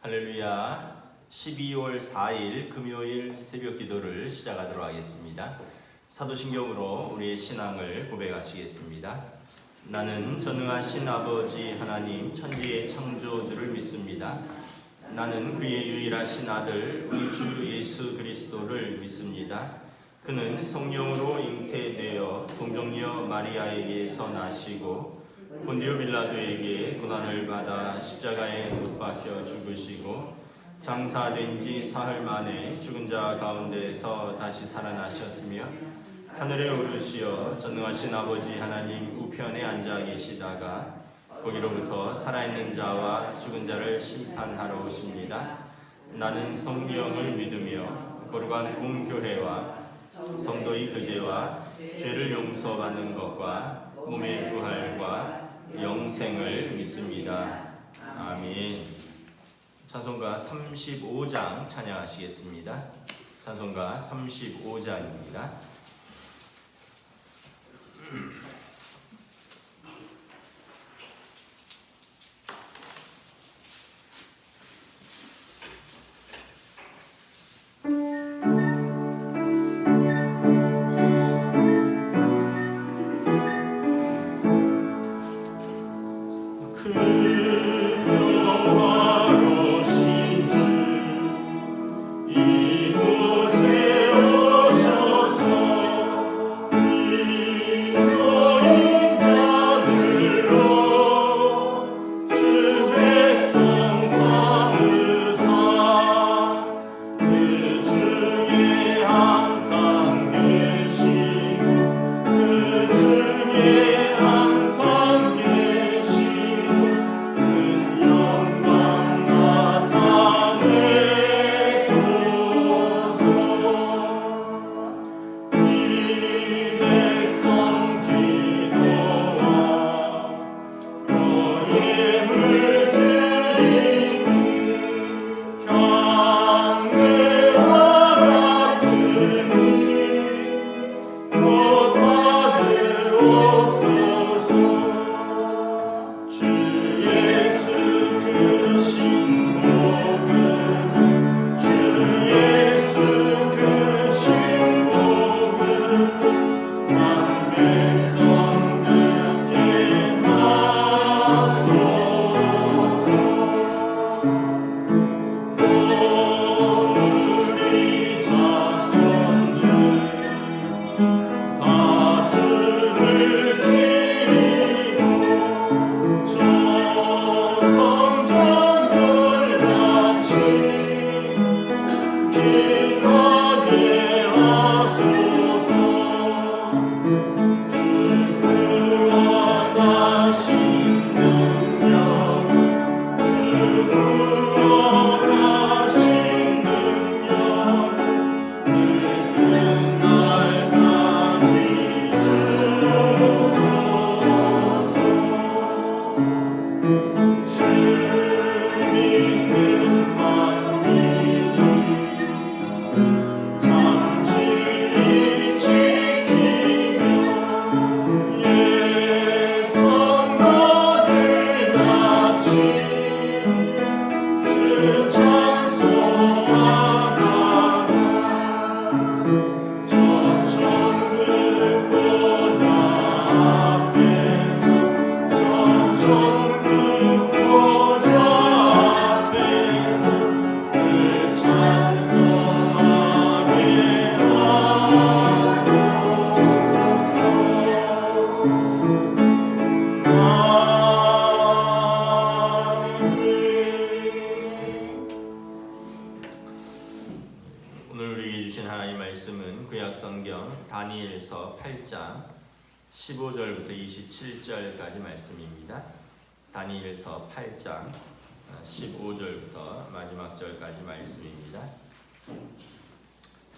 할렐루야. 12월 4일 금요일 새벽 기도를 시작하도록 하겠습니다. 사도신경으로 우리의 신앙을 고백하시겠습니다. 나는 전능하신 아버지 하나님 천지의 창조주를 믿습니다. 나는 그의 유일하신 아들 우리 주 예수 그리스도를 믿습니다. 그는 성령으로 잉태되어 동정녀 마리아에게서 나시고 본디오 빌라도에게 고난을 받아 십자가에 못 박혀 죽으시고 장사된 지 사흘 만에 죽은 자 가운데서 다시 살아나셨으며 하늘에 오르시어 전능하신 아버지 하나님 우편에 앉아 계시다가 거기로부터 살아있는 자와 죽은 자를 심판하러 오십니다. 나는 성령을 믿으며 거룩한 공교회와 성도의 교제와 죄를 용서받는 것과 몸의 부활과 영생을 믿습니다. 아멘. 찬송가 35장 찬양하시겠습니다. 찬송가 35장입니다. 다니엘서 8장 15절부터 27절까지 말씀입니다. 다니엘서 8장 15절부터 마지막 절까지 말씀입니다.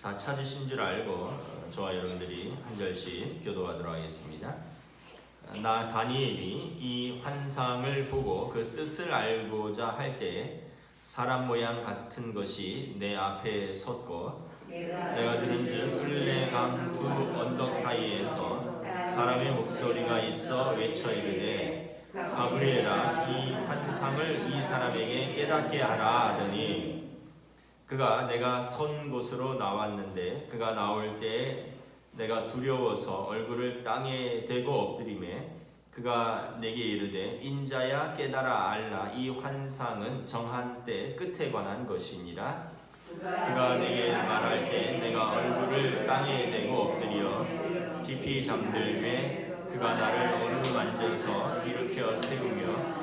다 찾으신 줄 알고 저와 여러분들이 한 절씩 교도하도록 하겠습니다. 나 다니엘이 이 환상을 보고 그 뜻을 알고자 할 때 사람 모양 같은 것이 내 앞에 섰고 내가 들은즉 을레강 두 언덕 사이에서 사람의 목소리가 있어 외쳐 이르되 가브리엘아 이 환상을 이 사람에게 깨닫게 하라 하더니 그가 내가 선 곳으로 나왔는데 그가 나올 때에 내가 두려워서 얼굴을 땅에 대고 엎드리매 그가 내게 이르되 인자야 깨달아 알라 이 환상은 정한 때 끝에 관한 것이니라. 그가 내게 말할 때 내가 얼굴을 땅에 대고 엎드려 깊이 잠들매 그가 나를 어루만져서 일으켜 세우며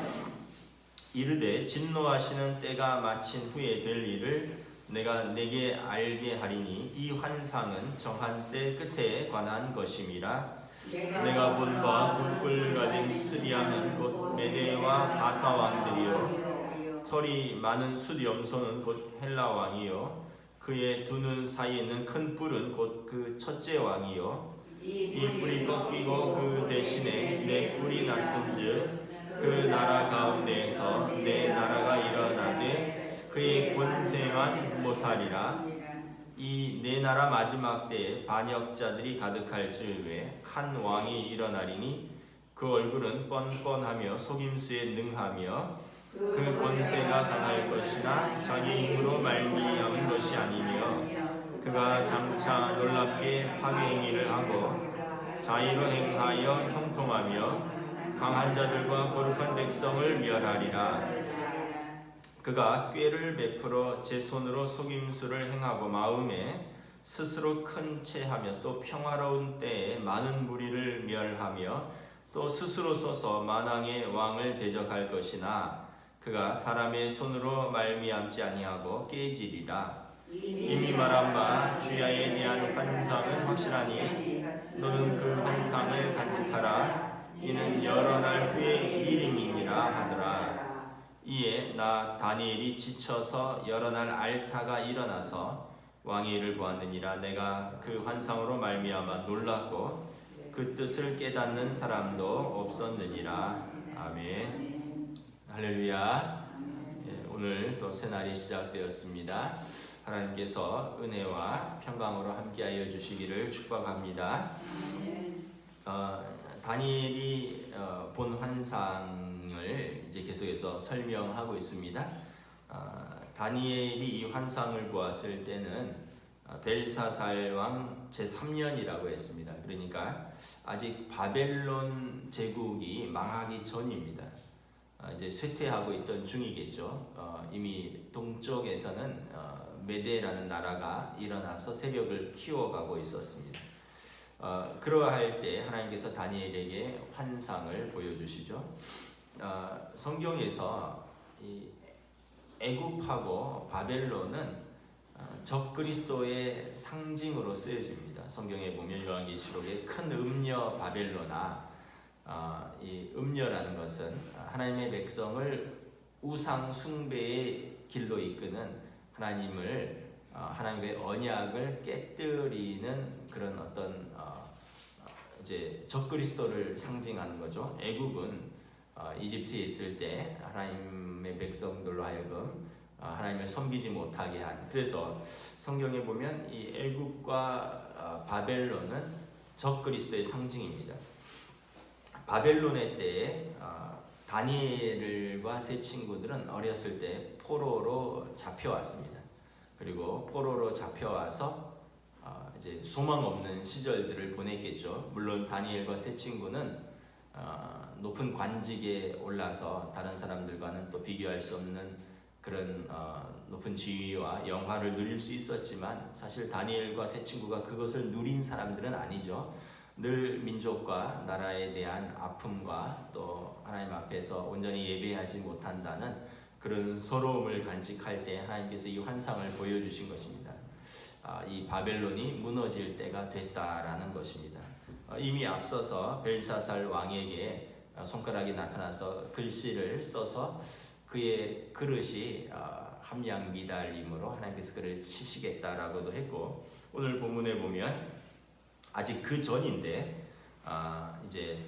이르되 진노하시는 때가 마친 후에 될 일을 내가 내게 알게 하리니 이 환상은 정한 때 끝에 관한 것임이라. 내가 본 바 두 뿔 가진 수리양은 곧 메대와 바사 왕들이요 털이 많은 숫 염소는 곧 헬라 왕이요 그의 두 눈 사이에 있는 큰 뿔은 곧 그 첫째 왕이요 이 뿔이 꺾이고 그 대신에 내 뿔이 났은즉 그 나라 가운데에서 내 나라가 일어나되 그의 권세만 못하리라. 이 내 나라 마지막 때에 반역자들이 가득할 즈음에 한 왕이 일어나리니 그 얼굴은 뻔뻔하며 속임수에 능하며 그 권세가 강할 것이나 자기 힘으로 말미암은 것이 아니며 그가 장차 놀랍게 파괴행위를 하고 자의로 행하여 형통하며 강한 자들과 거룩한 백성을 멸하리라. 그가 꾀를 베풀어 제 손으로 속임수를 행하고 마음에 스스로 큰 체하며 또 평화로운 때에 많은 무리를 멸하며 또 스스로 서서 만왕의 왕을 대적할 것이나 그가 사람의 손으로 말미암지 아니하고 깨지리라. 이미 말한 바 주야에 대한 환상은 확실하니 너는 그 환상을 간직하라. 이는 여러 날 후의 일임이니라 하더라. 이에 나 다니엘이 지쳐서 여러 날 앓다가 일어나서 왕의 일을 보았느니라. 내가 그 환상으로 말미암아 놀랐고 그 뜻을 깨닫는 사람도 없었느니라. 아멘. 할렐루야. 오늘 또 새날이 시작되었습니다. 하나님께서 은혜와 평강으로 함께하여 주시기를 축복합니다. 다니엘이 본 환상을 이제 계속해서 설명하고 있습니다. 다니엘이 이 환상을 보았을 때는 벨사살 왕 제3년이라고 했습니다. 그러니까 아직 바벨론 제국이 망하기 전입니다. 이제 쇠퇴하고 있던 중이겠죠. 이미 동쪽에서는 메데라는 나라가 일어나서 세력을 키워가고 있었습니다. 그러할 때 하나님께서 다니엘에게 환상을 보여주시죠. 성경에서 이 애굽하고 바벨론은 적그리스도의 상징으로 쓰여집니다. 성경에 보면 요한계시록에 큰 음녀 바벨로나 이 음녀라는 것은 하나님의 백성을 우상 숭배의 길로 이끄는 하나님의 언약을 깨뜨리는 그런 어떤 이제 적그리스도를 상징하는 거죠. 애굽은 이집트에 있을 때 하나님의 백성들로 하여금 하나님을 섬기지 못하게 한. 그래서 성경에 보면 이 애굽과 바벨론은 적그리스도의 상징입니다. 바벨론의 때에 다니엘과 세 친구들은 어렸을 때 포로로 잡혀왔습니다. 그리고 포로로 잡혀와서 이제 소망 없는 시절들을 보냈겠죠. 물론 다니엘과 세 친구는 높은 관직에 올라서 다른 사람들과는 또 비교할 수 없는 그런 높은 지위와 영화를 누릴 수 있었지만 사실 다니엘과 세 친구가 그것을 누린 사람들은 아니죠. 늘 민족과 나라에 대한 아픔과 또 하나님 앞에서 온전히 예배하지 못한다는 그런 서러움을 간직할 때 하나님께서 이 환상을 보여주신 것입니다. 이 바벨론이 무너질 때가 됐다라는 것입니다. 이미 앞서서 벨사살 왕에게 손가락이 나타나서 글씨를 써서 그의 그릇이 함량 미달임으로 하나님께서 그를 치시겠다라고도 했고, 오늘 본문에 보면 아직 그 전인데 이제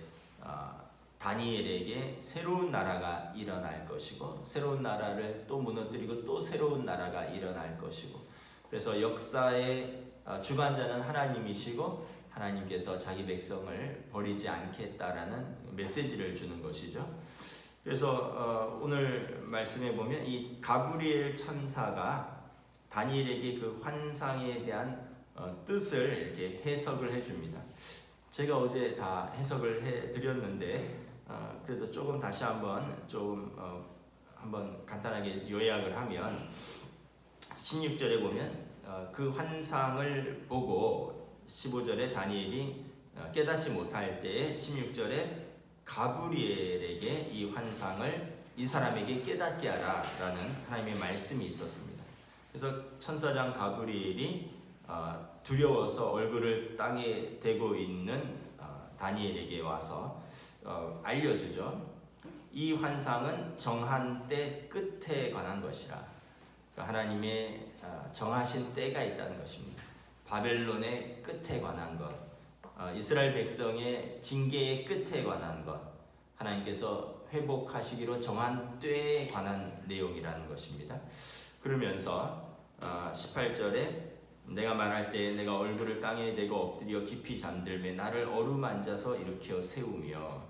다니엘에게 새로운 나라가 일어날 것이고, 새로운 나라를 또 무너뜨리고 또 새로운 나라가 일어날 것이고, 그래서 역사의 주관자는 하나님이시고 하나님께서 자기 백성을 버리지 않겠다라는 메시지를 주는 것이죠. 그래서 오늘 말씀해 보면 이 가브리엘 천사가 다니엘에게 그 환상에 대한 뜻을 이렇게 해석을 해줍니다. 제가 어제 다 해석을 해드렸는데 그래도 조금 다시 한번 한번 간단하게 요약을 하면 16절에 보면 그 환상을 보고 15절에 다니엘이 깨닫지 못할 때에 16절에 가브리엘에게 이 환상을 이 사람에게 깨닫게 하라 라는 하나님의 말씀이 있었습니다. 그래서 천사장 가브리엘이 두려워서 얼굴을 땅에 대고 있는 다니엘에게 와서 알려주죠. 이 환상은 정한 때 끝에 관한 것이라. 하나님의 정하신 때가 있다는 것입니다. 바벨론의 끝에 관한 것, 이스라엘 백성의 징계의 끝에 관한 것, 하나님께서 회복하시기로 정한 때에 관한 내용이라는 것입니다. 그러면서 18절에 내가 말할 때 내가 얼굴을 땅에 대고 엎드려 깊이 잠들매 나를 어루만져서 일으켜 세우며,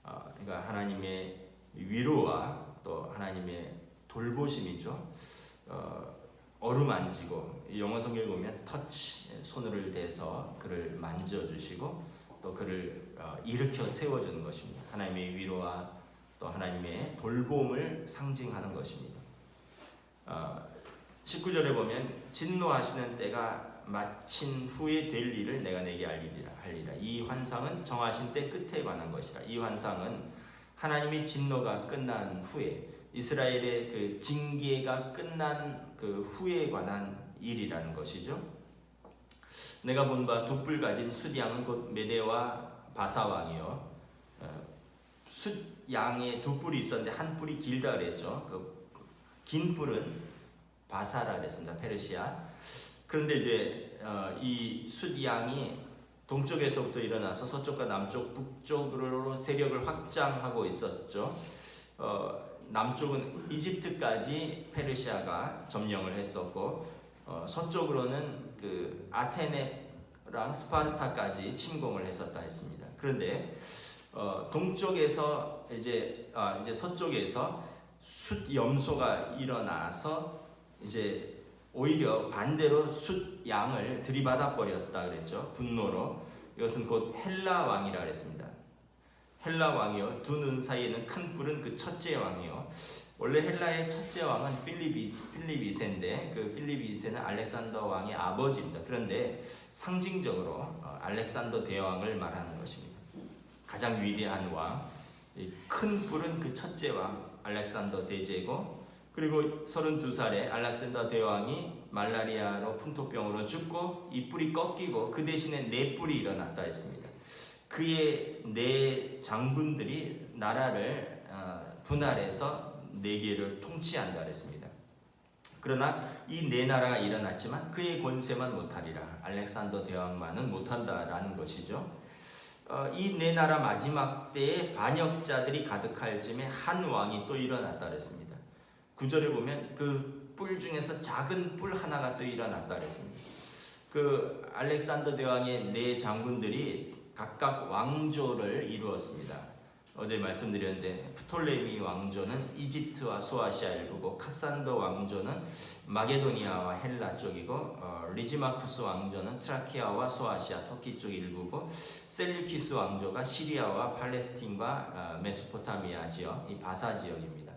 그러니까 하나님의 위로와 또 하나님의 돌보심이죠. 어루만지고, 영어 성경에 보면 터치, 손을 대서 그를 만져주시고 또 그를 일으켜 세워주는 것입니다. 하나님의 위로와 또 하나님의 돌봄을 상징하는 것입니다. 19절에 보면 진노하시는 때가 마친 후에 될 일을 내가 내게 알리라. 이 환상은 정하신 때 끝에 관한 것이라. 이 환상은 하나님의 진노가 끝난 후에, 이스라엘의 그 징계가 끝난 그 후에 관한 일이라는 것이죠. 내가 본 바 두 뿔 가진 숫양은 곧 메대와 바사 왕이요. 숫양에 두 뿔이 있었는데 한 뿔이 길다 그랬죠. 그 긴 뿔은 바사라 그랬습니다. 페르시아. 그런데 이제 이 숫양이 동쪽에서부터 일어나서 서쪽과 남쪽, 북쪽으로 세력을 확장하고 있었죠. 남쪽은 이집트까지 페르시아가 점령을 했었고, 서쪽으로는 그 아테네랑 스파르타까지 침공을 했었다 했습니다. 그런데 동쪽에서 이제 서쪽에서 숫염소가 일어나서 이제 오히려 반대로 숫양을 들이받아 버렸다 그랬죠. 분노로. 이것은 곧 헬라 왕이라 그랬습니다. 헬라 왕이요. 두 눈 사이에는 큰 뿔은 그 첫째 왕이요. 원래 헬라의 첫째 왕은 필립 2세인데 그 필립 2세는 알렉산더 왕의 아버지입니다. 그런데 상징적으로 알렉산더 대왕을 말하는 것입니다. 가장 위대한 왕. 큰 뿔은 그 첫째 왕 알렉산더 대제고, 그리고 32살에 알렉산더 대왕이 말라리아로 풍토병으로 죽고 이 뿔이 꺾이고 그 대신에 네 뿔이 일어났다 했습니다. 그의 네 장군들이 나라를 분할해서 네 개를 통치한다 했습니다. 그러나 이 네 나라가 일어났지만 그의 권세만 못하리라. 알렉산더 대왕만은 못한다라는 것이죠. 이 네 나라 마지막 때에 반역자들이 가득할 즈음에 한 왕이 또 일어났다 그랬습니다. 9절에 보면 그 뿔 중에서 작은 뿔 하나가 또 일어났다 그랬습니다. 그 알렉산더 대왕의 네 장군들이 각각 왕조를 이루었습니다. 어제 말씀드렸는데 프톨레미 왕조는 이집트와 소아시아 일부고, 카산더 왕조는 마게도니아와 헬라 쪽이고, 리지마쿠스 왕조는 트라키아와 소아시아 터키 쪽 일부고, 셀류키스 왕조가 시리아와 팔레스틴과 메소포타미아 지역, 이 바사 지역입니다.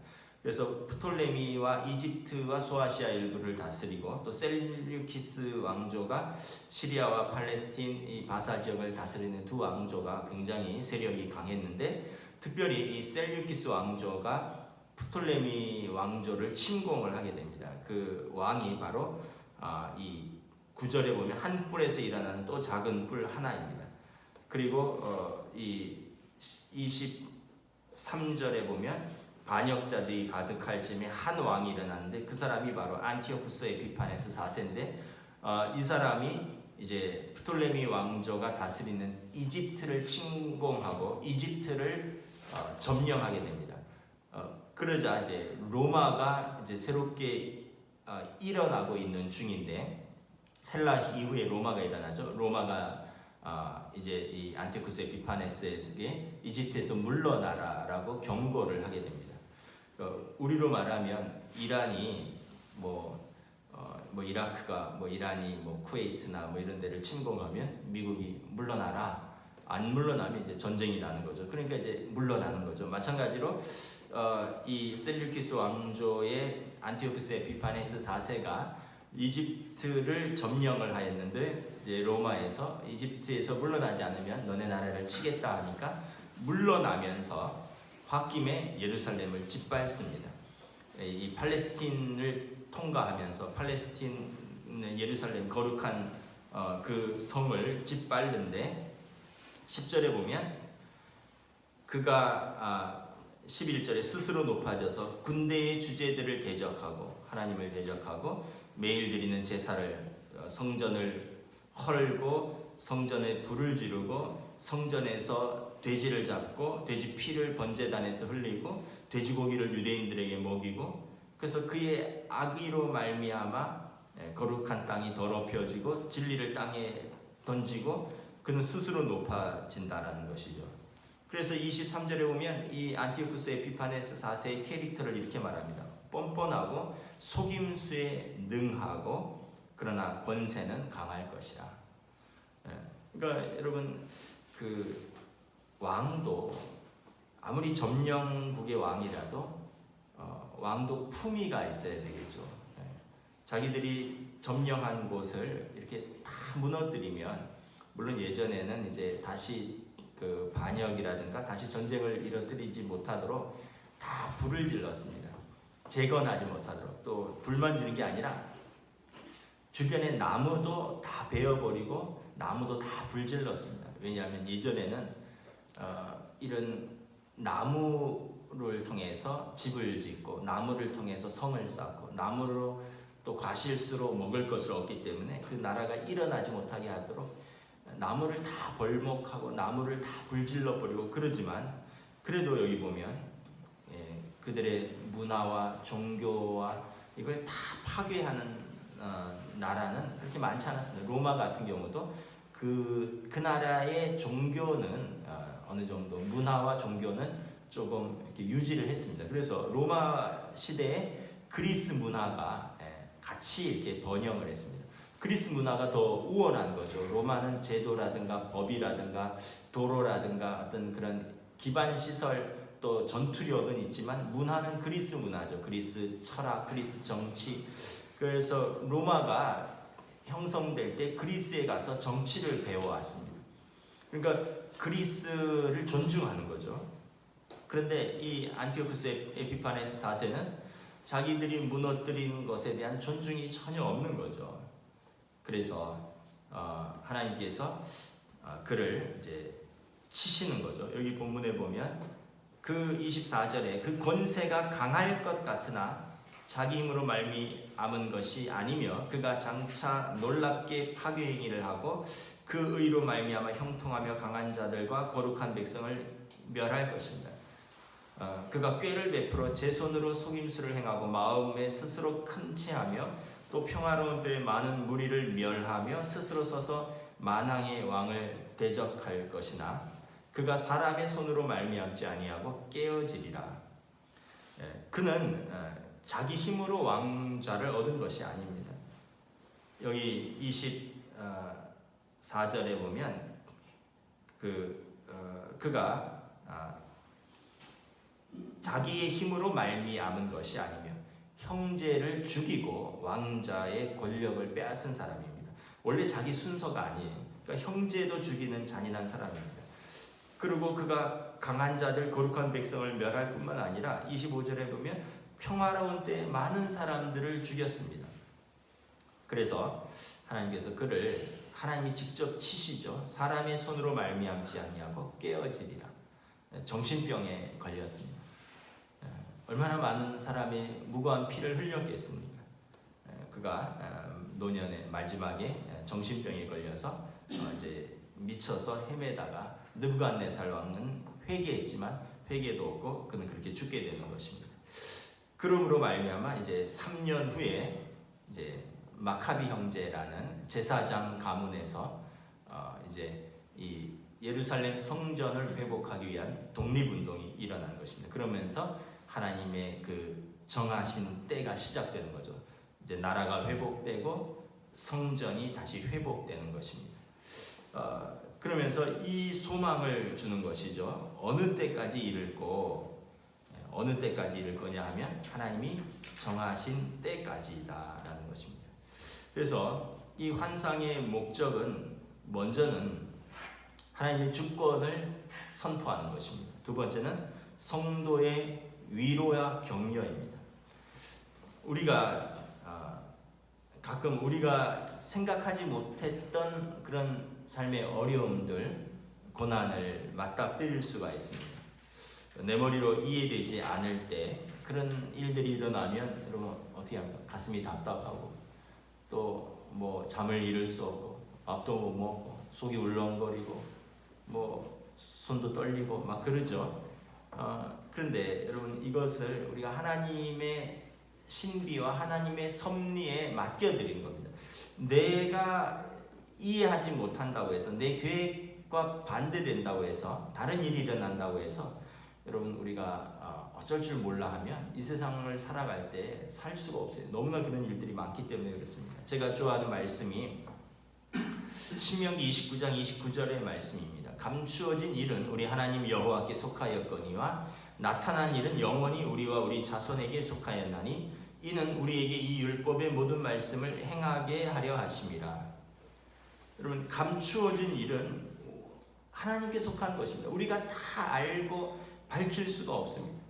그래서 프톨레미와 이집트와 소아시아 일부를 다스리고, 또 셀류키스 왕조가 시리아와 팔레스틴 이 바사 지역을 다스리는 두 왕조가 굉장히 세력이 강했는데, 특별히 이 셀류키스 왕조가 프톨레미 왕조를 침공을 하게 됩니다. 그 왕이 바로 이 9절에 보면 한 뿔에서 일어나는 또 작은 뿔 하나입니다. 그리고 이 23절에 보면 반역자들이 가득할 즈음에 한 왕이 일어났는데 그 사람이 바로 안티오쿠스 에피파네스 4세인데, 이 사람이 이제 프톨레미 왕조가 다스리는 이집트를 침공하고 이집트를 점령하게 됩니다. 그러자 이제 로마가 이제 새롭게 일어나고 있는 중인데, 헬라 이후에 로마가 일어나죠. 로마가 이제 이 안티오쿠스 에피파네스에게 이집트에서 물러나라라고 경고를 하게 됩니다. 우리로 말하면 이란이 뭐 이라크가 뭐 이란이 뭐 쿠웨이트나 뭐 이런 데를 침공하면 미국이 물러나라. 안 물러나면 이제 전쟁이 나는 거죠. 그러니까 이제 물러나는 거죠. 마찬가지로 이 셀류키스 왕조의 안티오쿠스 에피파네스 4세가 이집트를 점령을 하였는데 이제 로마에서 이집트에서 물러나지 않으면 너네 나라를 치겠다 하니까 물러나면서 홧김에 예루살렘을 짓밟습니다. 이 팔레스틴을 통과하면서 팔레스틴 예루살렘 거룩한 그 성을 짓밟는데 10절에 보면 그가 11절에 스스로 높아져서 군대의 주제들을 대적하고 하나님을 대적하고 매일 드리는 제사를 성전을 헐고 성전에 불을 지르고 성전에서 돼지를 잡고 돼지 피를 번제단에서 흘리고 돼지고기를 유대인들에게 먹이고 그래서 그의 악의로 말미암아 거룩한 땅이 더럽혀지고 진리를 땅에 던지고 그는 스스로 높아진다라는 것이죠. 그래서 23절에 보면 이 안티오쿠스 에피파네스 4세의 캐릭터를 이렇게 말합니다. 뻔뻔하고 속임수에 능하고 그러나 권세는 강할 것이라. 그러니까 여러분 그 왕도 아무리 점령국의 왕이라도 왕도 품위가 있어야 되겠죠. 자기들이 점령한 곳을 이렇게 다 무너뜨리면 물론 예전에는 이제 다시 그 반역이라든가 다시 전쟁을 일어뜨리지 못하도록 다 불을 질렀습니다. 재건하지 못하도록. 또 불만 지는 게 아니라 주변에 나무도 다 베어버리고 나무도 다 불질렀습니다. 왜냐하면 예전에는 이런 나무를 통해서 집을 짓고 나무를 통해서 성을 쌓고 나무로 또 과실수로 먹을 것을 얻기 때문에 그 나라가 일어나지 못하게 하도록 나무를 다 벌목하고 나무를 다 불질러 버리고 그러지만 그래도 여기 보면 그들의 문화와 종교와 이걸 다 파괴하는 나라는 그렇게 많지 않았습니다. 로마 같은 경우도 그 나라의 종교는 어느 정도 문화와 종교는 조금 이렇게 유지를 했습니다. 그래서 로마 시대에 그리스 문화가 같이 이렇게 번영을 했습니다. 그리스 문화가 더 우월한 거죠. 로마는 제도라든가 법이라든가 도로라든가 어떤 그런 기반 시설 또 전투력은 있지만 문화는 그리스 문화죠. 그리스 철학, 그리스 정치. 그래서 로마가 형성될 때 그리스에 가서 정치를 배워왔습니다. 그러니까 그리스를 존중하는 거죠. 그런데 이 안티오쿠스 에피파네스 4세는 자기들이 무너뜨린 것에 대한 존중이 전혀 없는 거죠. 그래서 하나님께서 그를 이제 치시는 거죠. 여기 본문에 보면 그 24절에 그 권세가 강할 것 같으나 자기 힘으로 말미암은 것이 아니며 그가 장차 놀랍게 파괴 행위를 하고 그 의로 말미암아 형통하며 강한 자들과 거룩한 백성을 멸할 것입니다. 그가 꾀를 베풀어 제 손으로 속임수를 행하고 마음에 스스로 큰 체하며 또 평화로운 때에 많은 무리를 멸하며 스스로 서서 만왕의 왕을 대적할 것이나 그가 사람의 손으로 말미암지 아니하고 깨어지리라. 그는 자기 힘으로 왕좌를 얻은 것이 아닙니다. 여기 24절에 보면 그가 자기의 힘으로 말미암은 것이 아니며 형제를 죽이고 왕자의 권력을 빼앗은 사람입니다. 원래 자기 순서가 아니에요. 그러니까 형제도 죽이는 잔인한 사람입니다. 그리고 그가 강한 자들 거룩한 백성을 멸할 뿐만 아니라 25절에 보면 평화로운 때에 많은 사람들을 죽였습니다. 그래서 하나님께서 그를 하나님이 직접 치시죠. 사람의 손으로 말미암지 아니하고 깨어지리라. 정신병에 걸렸습니다. 얼마나 많은 사람의 무고한 피를 흘렸겠습니까? 그가 노년의 마지막에 정신병에 걸려서 이제 미쳐서 헤매다가 느부갓네살 왕은 회개했지만 회개도 없고 그는 그렇게 죽게 되는 것입니다. 그러므로 말미암아 이제 3년 후에 이제 마카비 형제라는 제사장 가문에서 이제 이 예루살렘 성전을 회복하기 위한 독립운동이 일어난 것입니다. 그러면서 하나님의 그 정하신 때가 시작되는 거죠. 이제 나라가 회복되고 성전이 다시 회복되는 것입니다. 그러면서 이 소망을 주는 것이죠. 어느 때까지 이를 거냐 하면 하나님이 정하신 때까지다라는 것입니다. 그래서 이 환상의 목적은 먼저는 하나님의 주권을 선포하는 것입니다. 두 번째는 성도의 위로와 격려입니다. 가끔 우리가 생각하지 못했던 그런 삶의 어려움들, 고난을 맞닥뜨릴 수가 있습니다. 내 머리로 이해되지 않을 때 그런 일들이 일어나면 여러분 어떻게 합니까? 가슴이 답답하고 또 뭐 잠을 이룰 수 없고 밥도 못 먹고 속이 울렁거리고 뭐 손도 떨리고 막 그러죠. 그런데 여러분 이것을 우리가 하나님의 신비와 하나님의 섭리에 맡겨드린 겁니다. 내가 이해하지 못한다고 해서 내 계획과 반대된다고 해서 다른 일이 일어난다고 해서 여러분 우리가 어쩔 줄 몰라 하면 이 세상을 살아갈 때 살 수가 없어요. 너무나 그런 일들이 많기 때문에 그렇습니다. 제가 좋아하는 말씀이 신명기 29장 29절의 말씀입니다. 감추어진 일은 우리 하나님 여호와께 속하였거니와 나타난 일은 영원히 우리와 우리 자손에게 속하였나니 이는 우리에게 이 율법의 모든 말씀을 행하게 하려 하심이라. 여러분 감추어진 일은 하나님께 속한 것입니다. 우리가 다 알고 밝힐 수가 없습니다.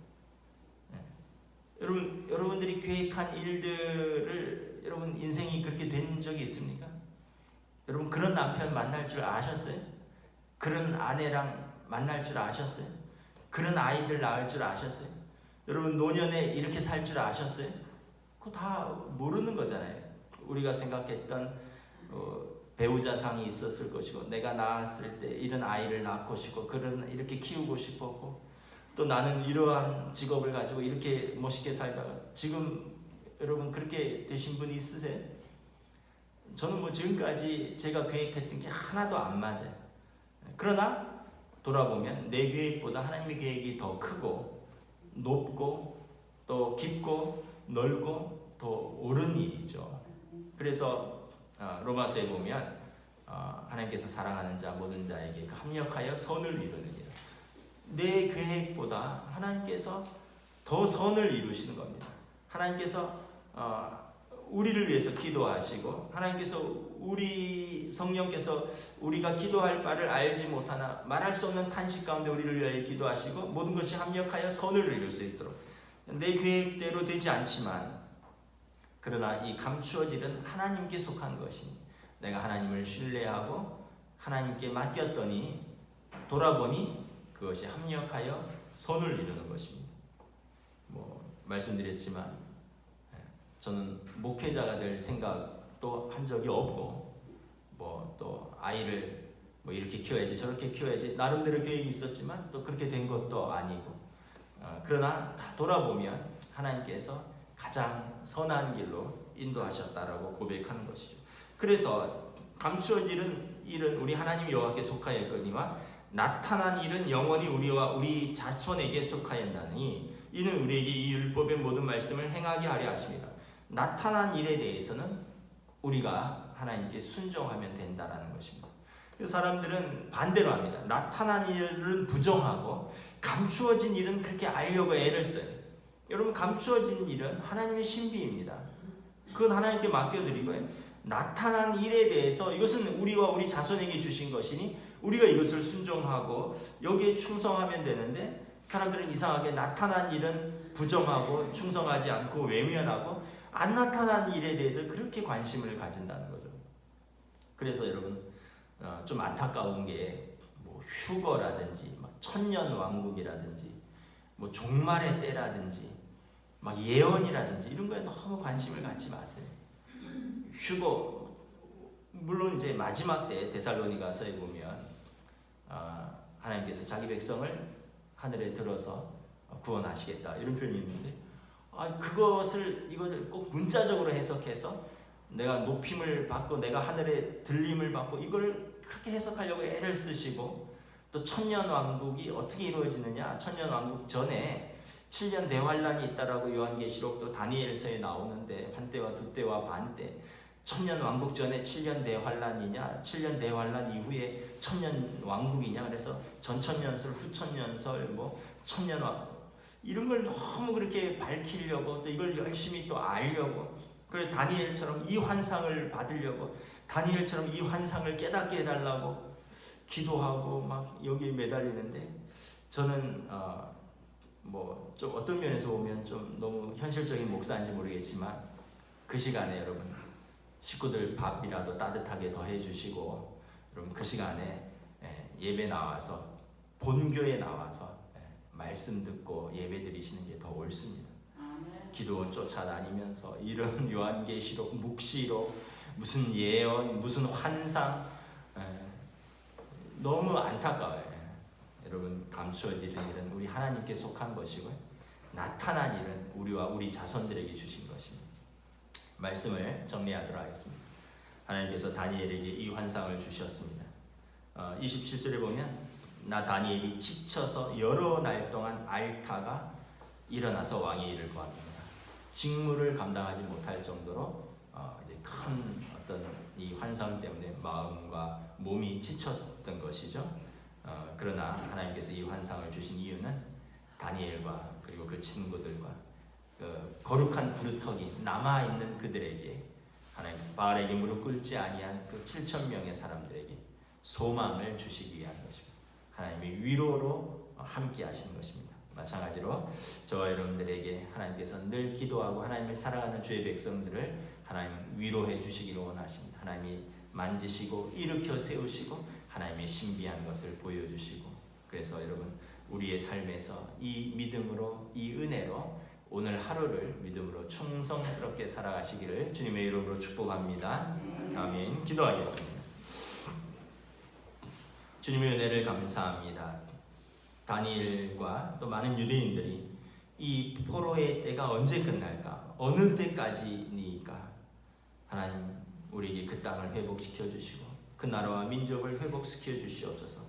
여러분들이 계획한 일들을 여러분 인생이 그렇게 된 적이 있습니까? 여러분 그런 남편 만날 줄 아셨어요? 그런 아내랑 만날 줄 아셨어요? 그런 아이들 낳을 줄 아셨어요? 여러분 노년에 이렇게 살 줄 아셨어요? 그거 다 모르는 거잖아요. 우리가 생각했던 배우자상이 있었을 것이고 내가 낳았을 때 이런 아이를 낳고 싶고 이렇게 키우고 싶었고 또 나는 이러한 직업을 가지고 이렇게 멋있게 살다가 지금 여러분 그렇게 되신 분이 있으세요? 저는 뭐 지금까지 제가 계획했던 게 하나도 안 맞아요. 그러나 돌아보면 내 계획보다 하나님의 계획이 더 크고 높고 또 깊고 넓고 더 옳은 일이죠. 그래서 로마서에 보면 하나님께서 사랑하는 자 모든 자에게 합력하여 선을 이루느니라. 내 계획보다 하나님께서 더 선을 이루시는 겁니다. 하나님께서 우리를 위해서 기도하시고 하나님께서 우리 성령께서 우리가 기도할 바를 알지 못하나 말할 수 없는 탄식 가운데 우리를 위하여 기도하시고 모든 것이 합력하여 선을 이룰 수 있도록 내 계획대로 되지 않지만 그러나 이 감추어진 일은 하나님께 속한 것이니 내가 하나님을 신뢰하고 하나님께 맡겼더니 돌아보니 그것이 합력하여 선을 이루는 것입니다. 말씀드렸지만 저는 목회자가 될 생각도 한 적이 없고 또 아이를 이렇게 키워야지 저렇게 키워야지 나름대로 계획이 있었지만 또 그렇게 된 것도 아니고 그러나 다 돌아보면 하나님께서 가장 선한 길로 인도하셨다라고 고백하는 것이죠. 그래서 감추어진 일은 우리 하나님 여호와께 속하였거니와 나타난 일은 영원히 우리와 우리 자손에게 속하였나니 이는 우리에게 이 율법의 모든 말씀을 행하게 하려 하십니다. 나타난 일에 대해서는 우리가 하나님께 순종하면 된다라는 것입니다. 사람들은 반대로 합니다. 나타난 일은 부정하고 감추어진 일은 그렇게 알려고 애를 써요. 여러분 감추어진 일은 하나님의 신비입니다. 그건 하나님께 맡겨드리고요. 나타난 일에 대해서 이것은 우리와 우리 자손에게 주신 것이니 우리가 이것을 순종하고 여기에 충성하면 되는데 사람들은 이상하게 나타난 일은 부정하고 충성하지 않고 외면하고 안 나타난 일에 대해서 그렇게 관심을 가진다는 거죠. 그래서 여러분 좀 안타까운 게 휴거라든지 천년왕국이라든지 종말의 때라든지 예언이라든지 이런 거에 너무 관심을 갖지 마세요. 휴거 물론 이제 마지막 때 데살로니가서에 보면 하나님께서 자기 백성을 하늘에 들어서 구원하시겠다 이런 표현이 있는데 이것을 꼭 문자적으로 해석해서 내가 높임을 받고 내가 하늘에 들림을 받고 이걸 그렇게 해석하려고 애를 쓰시고, 또 천년왕국이 어떻게 이루어지느냐, 천년왕국 전에 7년 대환란이 있다라고 요한계시록 또 다니엘서에 나오는데, 한때와 두때와 반때, 천년왕국 전에 7년 대환란이냐, 7년 대환란 이후에 천년왕국이냐, 그래서 전천년설, 후천년설, 뭐 천년왕국, 이런 걸 너무 그렇게 밝히려고, 또 이걸 열심히 또 알려고, 그래서 다니엘처럼 이 환상을 받으려고, 다니엘처럼 이 환상을 깨닫게 해달라고 기도하고 막 여기에 매달리는데, 저는 뭐 좀 어떤 면에서 보면 좀 너무 현실적인 목사인지 모르겠지만, 그 시간에 여러분 식구들 밥이라도 따뜻하게 더 해주시고, 여러분 그 시간에 예배 나와서, 본교에 나와서 말씀 듣고 예배 드리시는 게 더 옳습니다. 기도원 쫓아다니면서 이런 요한계시록, 묵시록, 무슨 예언, 무슨 환상, 너무 안타까워요. 여러분, 감추어지는 일은 우리 하나님께 속한 것이고요, 나타난 일은 우리와 우리 자손들에게 주신 것입니다. 말씀을 정리하도록 하겠습니다. 하나님께서 다니엘에게 이 환상을 주셨습니다. 27절에 보면, 나 다니엘이 지쳐서 여러 날 동안 앓다가 일어나서 왕의 일을 구합니다. 직무를 감당하지 못할 정도로 이제 큰 어떤 이 환상 때문에 마음과 몸이 지쳤던 것이죠. 그러나 하나님께서 이 환상을 주신 이유는 다니엘과 그리고 그 친구들과 거룩한 부르터기 남아있는 그들에게, 하나님께서 바알에게 무릎 꿇지 아니한 그 7,000명의 사람들에게 소망을 주시기 위한 것입니다. 하나님의 위로로 함께 하시는 것입니다. 마찬가지로 저와 여러분들에게 하나님께서 늘 기도하고 하나님을 사랑하는 주의 백성들을 하나님 위로해 주시기를 원하십니다. 하나님이 만지시고 일으켜 세우시고 하나님의 신비한 것을 보여주시고, 그래서 여러분 우리의 삶에서 이 믿음으로, 이 은혜로 오늘 하루를 믿음으로 충성스럽게 살아가시기를 주님의 이름으로 축복합니다. 아멘. 기도하겠습니다. 주님의 은혜를 감사합니다. 다니엘과 또 많은 유대인들이 이 포로의 때가 언제 끝날까, 어느 때까지니까 하나님 우리에게 그 땅을 회복시켜 주시고 그 나라와 민족을 회복시켜 주시옵소서.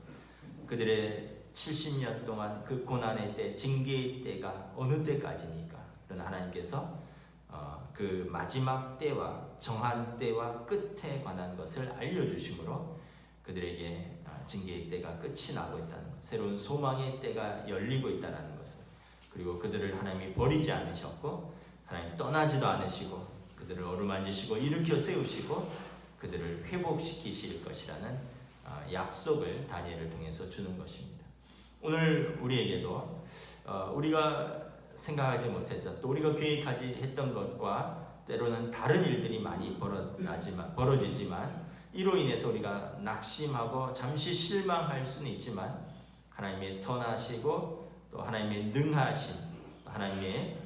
그들의 70년 동안 그 고난의 때, 징계의 때가 어느 때까지니까, 그러나 하나님께서 그 마지막 때와 정한 때와 끝에 관한 것을 알려주심으로 그들에게 징계의 때가 끝이 나고 있다는 것, 새로운 소망의 때가 열리고 있다는 것을, 그리고 그들을 하나님이 버리지 않으셨고 하나님 떠나지도 않으시고 그들을 어루만지시고 일으켜 세우시고 그들을 회복시키실 것이라는 약속을 다니엘을 통해서 주는 것입니다. 오늘 우리에게도 우리가 생각하지 못했던, 또 우리가 계획하지 했던 것과 때로는 다른 일들이 많이 벌어지지만 이로 인해서 우리가 낙심하고 잠시 실망할 수는 있지만, 하나님의 선하시고 또 하나님의 능하신, 하나님의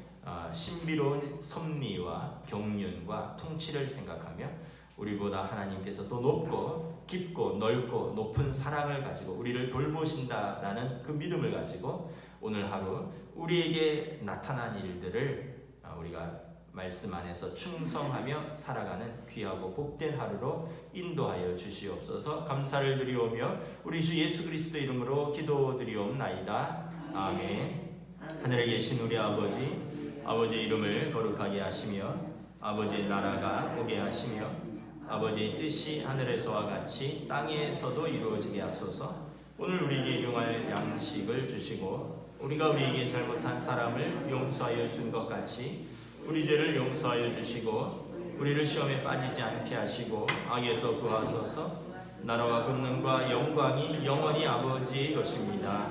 신비로운 섭리와 경륜과 통치를 생각하며 우리보다 하나님께서 더 높고 깊고 넓고 높은 사랑을 가지고 우리를 돌보신다라는 그 믿음을 가지고 오늘 하루 우리에게 나타난 일들을 우리가 말씀 안에서 충성하며 살아가는 귀하고 복된 하루로 인도하여 주시옵소서. 감사를 드리오며 우리 주 예수 그리스도 이름으로 기도드리옵나이다. 아멘. 하늘에 계신 우리 아버지, 아버지의 이름을 거룩하게 하시며 아버지의 나라가 오게 하시며 아버지의 뜻이 하늘에서와 같이 땅에서도 이루어지게 하소서. 오늘 우리에게 일용할 양식을 주시고 우리가 우리에게 잘못한 사람을 용서하여 준 것 같이 우리 죄를 용서하여 주시고 우리를 시험에 빠지지 않게 하시고 악에서 구하소서. 나라와 권능과 영광이 영원히 아버지의 것입니다.